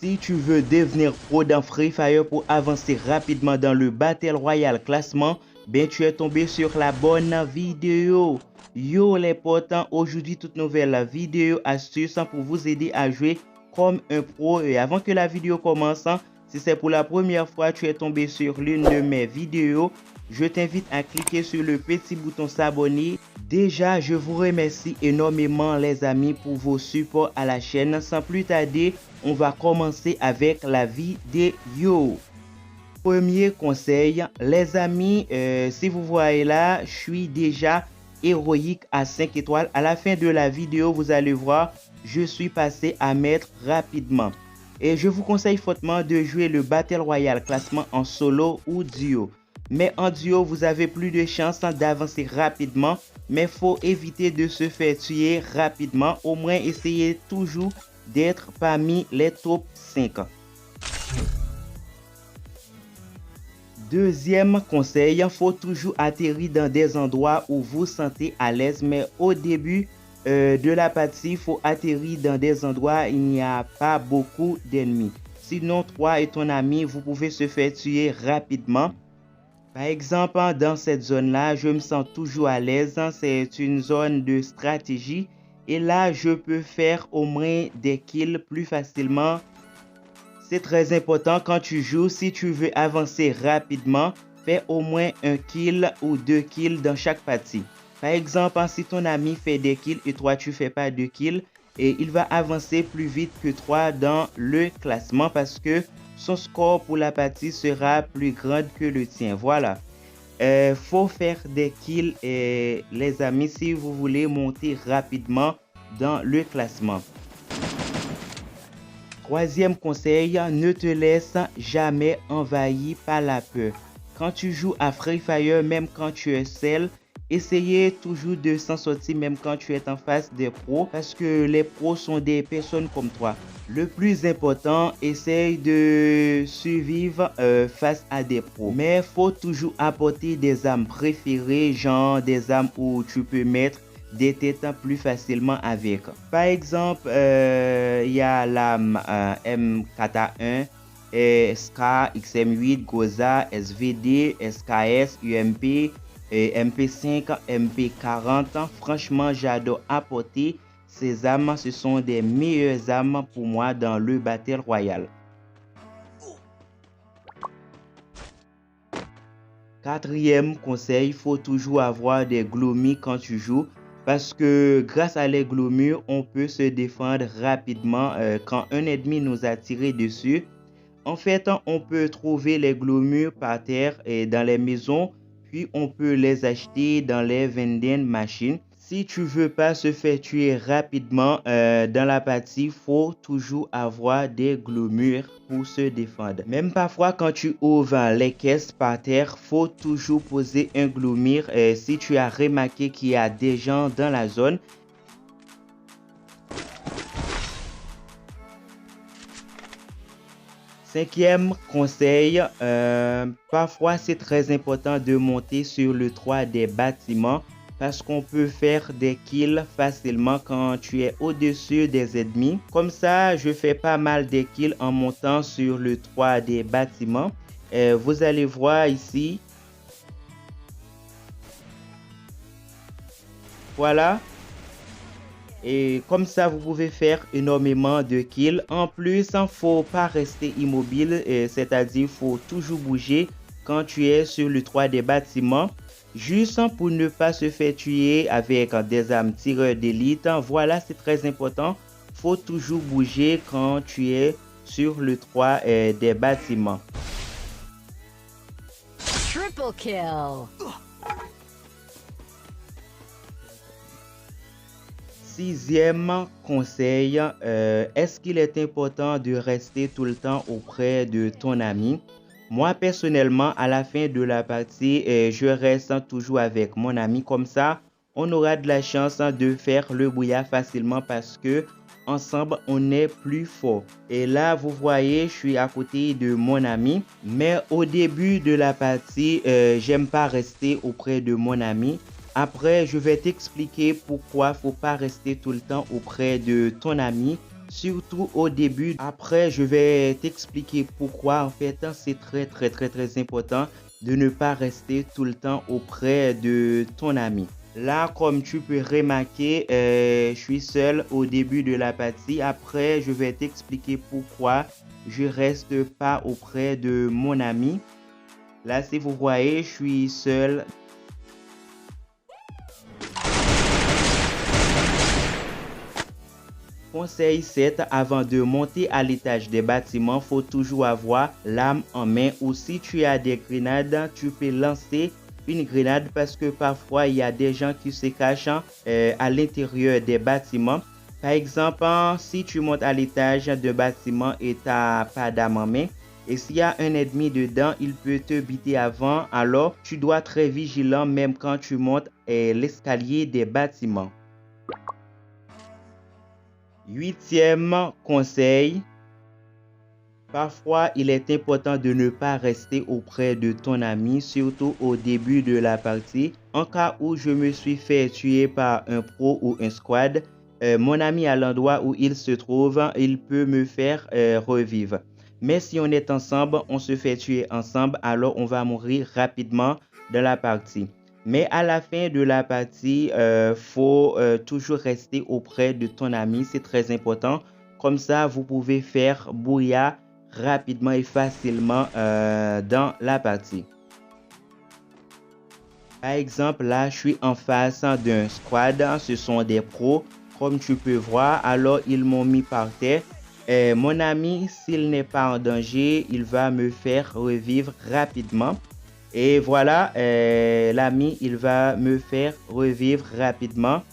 Si tu veux devenir pro dans Free Fire pour avancer rapidement dans le Battle Royale classement, ben tu es tombé sur la bonne vidéo. Yo les potes, aujourd'hui toute nouvelle vidéo astuce pour vous aider à jouer comme un pro. Et avant que la vidéo commence, si c'est pour la première fois tu es tombé sur l'une de mes vidéos, je t'invite à cliquer sur le petit bouton s'abonner. Déjà, je vous remercie énormément les amis pour vos supports à la chaîne. Sans plus tarder, on va commencer avec la vidéo. Premier conseil, les amis, si vous voyez là, je suis déjà héroïque à 5 étoiles. À la fin de la vidéo, vous allez voir, je suis passé à maître rapidement. Et je vous conseille fortement de jouer le Battle Royale classement en solo ou duo. Mais en duo, vous avez plus de chances d'avancer rapidement. Mais faut éviter de se faire tuer rapidement. Au moins, essayez toujours d'être parmi les top 5. Deuxième conseil, il faut toujours atterrir dans des endroits où vous sentez à l'aise. Mais au début de la partie, il faut atterrir dans des endroits où il n'y a pas beaucoup d'ennemis. Sinon, toi et ton ami, vous pouvez se faire tuer rapidement. Par exemple, dans cette zone-là, je me sens toujours à l'aise. C'est une zone de stratégie. Et là, je peux faire au moins des kills plus facilement. C'est très important quand tu joues. Si tu veux avancer rapidement, fais au moins un kill ou 2 kills dans chaque partie. Par exemple, si ton ami fait des kills et toi, tu ne fais pas de kills, et il va avancer plus vite que toi dans le classement parce que son score pour la partie sera plus grand que le tien. Voilà. Faut faire des kills, les amis, si vous voulez monter rapidement dans le classement. Troisième conseil, ne te laisse jamais envahir par la peur. Quand tu joues à Free Fire, même quand tu es seul, essayez toujours de s'en sortir même quand tu es en face des pros parce que les pros sont des personnes comme toi. Le plus important, essaye de survivre face à des pros. Mais il faut toujours apporter des armes préférées, genre des armes où tu peux mettre des têtes plus facilement avec. Par exemple, il y a l'arme M4A1, SK, XM8, Goza, SVD, SKS, UMP, MP5, MP40. Franchement, j'adore apporter ces armes. Ce sont des meilleures armes pour moi dans le Battle Royale. Quatrième conseil, il faut toujours avoir des gloomies quand tu joues. Parce que grâce à les gloomies, on peut se défendre rapidement quand un ennemi nous a tiré dessus. En fait, on peut trouver les gloomies par terre et dans les maisons. Puis on peut les acheter dans les vending machines. Si tu veux pas se faire tuer rapidement dans la partie, faut toujours avoir des gloomies pour se défendre. Même parfois quand tu ouvres les caisses par terre, faut toujours poser un gloomie si tu as remarqué qu'il y a des gens dans la zone. Cinquième conseil, parfois c'est très important de monter sur le toit des bâtiments parce qu'on peut faire des kills facilement quand tu es au-dessus des ennemis. Comme ça, je fais pas mal de kills en montant sur le toit des bâtiments. Vous allez voir ici. Voilà. Et comme ça, vous pouvez faire énormément de kills. En plus, il ne faut pas rester immobile, c'est-à-dire il faut toujours bouger quand tu es sur le toit des bâtiments. Juste pour ne pas se faire tuer avec des armes tireurs d'élite. Voilà, c'est très important. Il faut toujours bouger quand tu es sur le toit des bâtiments. Triple kill. Sixième conseil, est-ce qu'il est important de rester tout le temps auprès de ton ami? Moi, personnellement, à la fin de la partie, je reste toujours avec mon ami. Comme ça, on aura de la chance de faire le brouillard facilement parce que ensemble, on est plus fort. Et là, vous voyez, je suis à côté de mon ami. Mais au début de la partie, j'aime pas rester auprès de mon ami. Après, je vais t'expliquer pourquoi il ne faut pas rester tout le temps auprès de ton ami. surtout au début. Après, je vais t'expliquer pourquoi. En fait, c'est très important de ne pas rester tout le temps auprès de ton ami. Là, comme tu peux remarquer, je suis seul au début de la partie. Après, je vais t'expliquer pourquoi je reste pas auprès de mon ami. Là, si vous voyez, je suis seul. Conseil 7, avant de monter à l'étage des bâtiments, faut toujours avoir l'arme en main, ou si tu as des grenades, tu peux lancer une grenade parce que parfois il y a des gens qui se cachent à l'intérieur des bâtiments. Par exemple, si tu montes à l'étage d'un bâtiment et tu n'as pas d'arme en main, et s'il y a un ennemi dedans, il peut te buter avant, alors tu dois être très vigilant même quand tu montes l'escalier des bâtiments. 8e conseil, parfois il est important de ne pas rester auprès de ton ami, surtout au début de la partie. En cas où je me suis fait tuer par un pro ou un squad, mon ami à l'endroit où il se trouve, il peut me faire revivre. Mais si on est ensemble, on se fait tuer ensemble, alors on va mourir rapidement dans la partie. Mais à la fin de la partie, faut toujours rester auprès de ton ami. C'est très important. Comme ça, vous pouvez faire bouillir rapidement et facilement dans la partie. Par exemple, là, je suis en face d'un squad. Ce sont des pros, comme tu peux voir. Alors, ils m'ont mis par terre. Mon ami, s'il n'est pas en danger, il va me faire revivre rapidement. Et voilà, l'ami, il va me faire revivre rapidement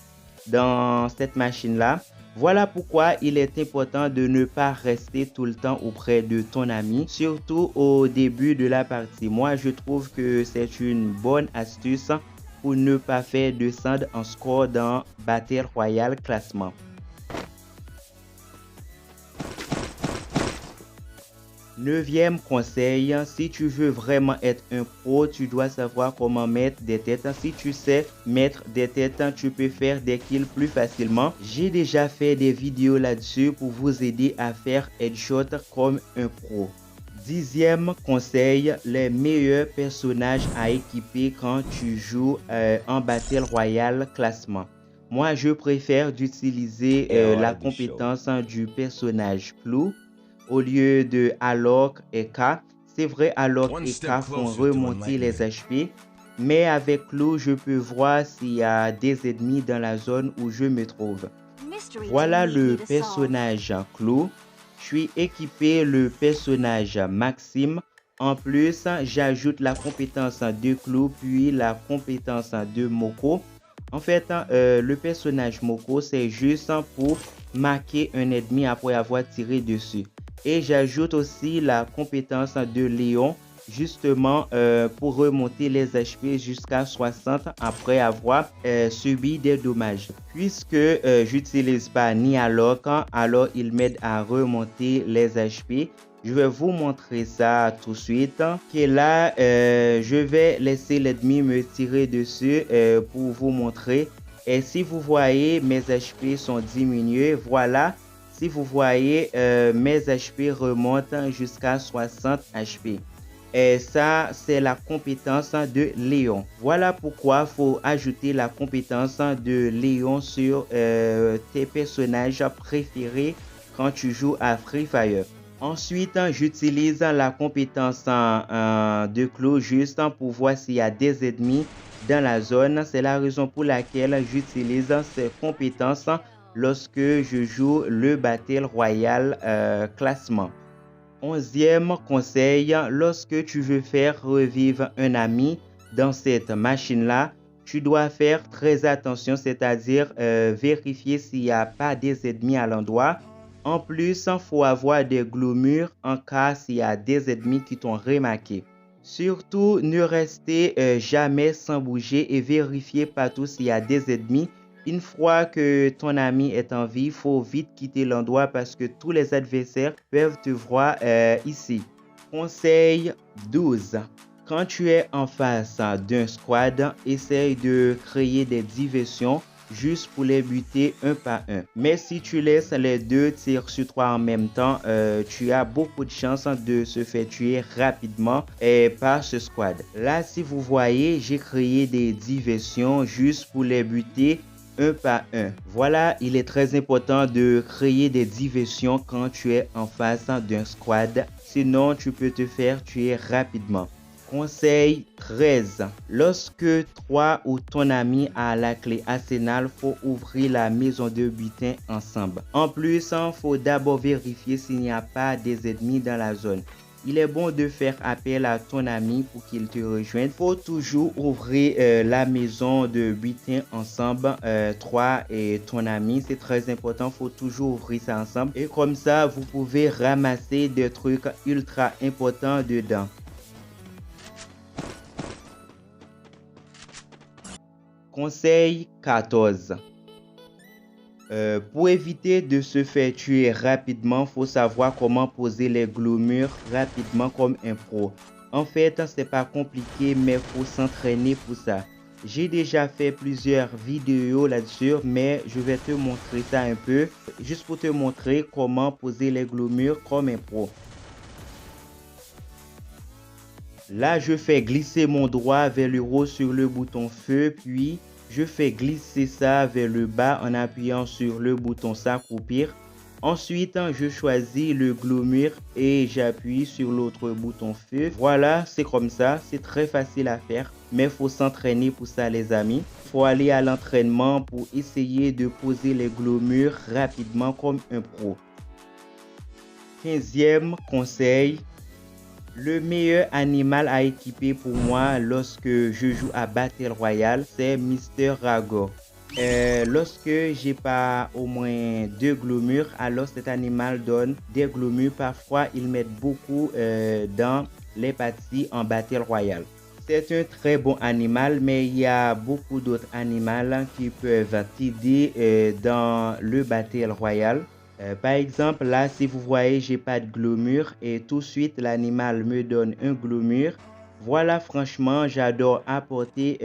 dans cette machine-là. Voilà pourquoi il est important de ne pas rester tout le temps auprès de ton ami, surtout au début de la partie. Moi, je trouve que c'est une bonne astuce pour ne pas faire descendre en score dans Battle Royale classement. 9e conseil, si tu veux vraiment être un pro, tu dois savoir comment mettre des têtes. Si tu sais mettre des têtes, tu peux faire des kills plus facilement. J'ai déjà fait des vidéos là-dessus pour vous aider à faire headshot comme un pro. 10e conseil, les meilleurs personnages à équiper quand tu joues en Battle Royale classement. Moi, je préfère d'utiliser la compétence du personnage Clou au lieu de Alok et K. C'est vrai, Alok et K font remonter les HP, mais avec Clou, je peux voir s'il y a des ennemis dans la zone où je me trouve. Voilà le personnage Clou. Je suis équipé le personnage Maxime. En plus, j'ajoute la compétence de Clou puis la compétence de Moko. En fait, le personnage Moko, c'est juste pour marquer un ennemi après avoir tiré dessus. Et j'ajoute aussi la compétence de Léon, justement pour remonter les HP jusqu'à 60 après avoir subi des dommages. Puisque j'utilise pas ni Alok, alors il m'aide à remonter les HP. Je vais vous montrer ça tout de suite. Et là, je vais laisser l'ennemi me tirer dessus pour vous montrer. Et si vous voyez, mes HP sont diminués. Voilà. Si vous voyez, mes HP remontent jusqu'à 60 HP. Et ça, c'est la compétence de Léon. Voilà pourquoi il faut ajouter la compétence de Léon sur tes personnages préférés quand tu joues à Free Fire. Ensuite, j'utilise la compétence de Clou juste pour voir s'il y a des ennemis dans la zone. C'est la raison pour laquelle j'utilise ces compétences lorsque je joue le Battle Royale classement. 11e conseil, lorsque tu veux faire revivre un ami dans cette machine-là, tu dois faire très attention, c'est-à-dire vérifier s'il n'y a pas des ennemis à l'endroit. En plus, il faut avoir des gloumures en cas s'il y a des ennemis qui t'ont remarqué. Surtout, ne restez jamais sans bouger et vérifiez partout s'il y a des ennemis. Une fois que ton ami est en vie, il faut vite quitter l'endroit parce que tous les adversaires peuvent te voir ici. Conseil 12. Quand tu es en face d'un squad, essaye de créer des diversions juste pour les buter un par un. Mais si tu laisses les 2 tirs sur 3 en même temps, tu as beaucoup de chances de se faire tuer rapidement par ce squad. Là, si vous voyez, j'ai créé des diversions juste pour les buter un par un. Voilà, il est très important de créer des diversions quand tu es en face d'un squad. Sinon, tu peux te faire tuer rapidement. Conseil 13. Lorsque toi ou ton ami a la clé arsenal, faut ouvrir la maison de butin ensemble. En plus, faut d'abord vérifier s'il n'y a pas des ennemis dans la zone. Il est bon de faire appel à ton ami pour qu'il te rejoigne. Faut toujours ouvrir la maison de butin ensemble, toi et ton ami. C'est très important, faut toujours ouvrir ça ensemble. Et comme ça, vous pouvez ramasser des trucs ultra importants dedans. Conseil 14. Pour éviter de se faire tuer rapidement, il faut savoir comment poser les glomures rapidement comme un pro. En fait, c'est pas compliqué, mais il faut s'entraîner pour ça. J'ai déjà fait plusieurs vidéos là-dessus, mais je vais te montrer ça un peu, juste pour te montrer comment poser les glomures comme un pro. Là, je fais glisser mon doigt vers le haut sur le bouton feu, puis je fais glisser ça vers le bas en appuyant sur le bouton s'accroupir. Ensuite, je choisis le glomure et j'appuie sur l'autre bouton feu. Voilà, c'est comme ça, c'est très facile à faire, mais il faut s'entraîner pour ça les amis. Il faut aller à l'entraînement pour essayer de poser les glomures rapidement comme un pro. 15e conseil. Le meilleur animal à équiper pour moi lorsque je joue à Battle Royale, c'est Mr. Rago. Lorsque j'ai pas au moins 2 glomures, alors cet animal donne des glomures. Parfois, ils mettent beaucoup dans les parties en Battle Royale. C'est un très bon animal, mais il y a beaucoup d'autres animaux qui peuvent t'aider dans le Battle Royale. Par exemple, là, si vous voyez, j'ai pas de glomure et tout de suite, l'animal me donne un glomure. Voilà, franchement, j'adore apporter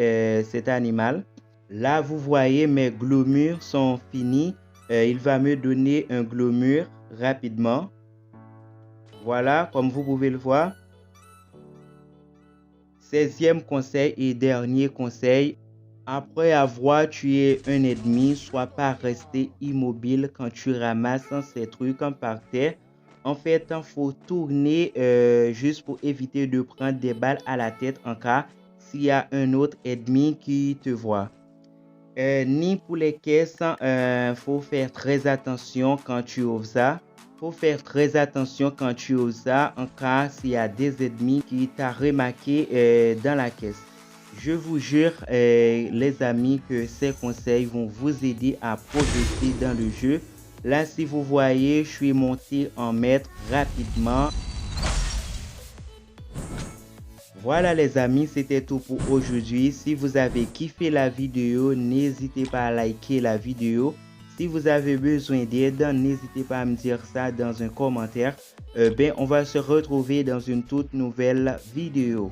cet animal. Là, vous voyez, mes glomures sont finis. Il va me donner un glomure rapidement. Voilà, comme vous pouvez le voir. 16e conseil et dernier conseil. Après avoir tué un ennemi, sois pas resté immobile quand tu ramasses ces trucs par terre. En fait, il faut tourner juste pour éviter de prendre des balles à la tête en cas s'il y a un autre ennemi qui te voit. Ni pour les caisses, faut faire très attention quand tu ouvres ça. Faut faire très attention quand tu ouvres ça en cas s'il y a des ennemis qui t'ont remarqué dans la caisse. Je vous jure, les amis, que ces conseils vont vous aider à progresser dans le jeu. Là, si vous voyez, je suis monté en maître rapidement. Voilà les amis, c'était tout pour aujourd'hui. Si vous avez kiffé la vidéo, n'hésitez pas à liker la vidéo. Si vous avez besoin d'aide, n'hésitez pas à me dire ça dans un commentaire. On va se retrouver dans une toute nouvelle vidéo.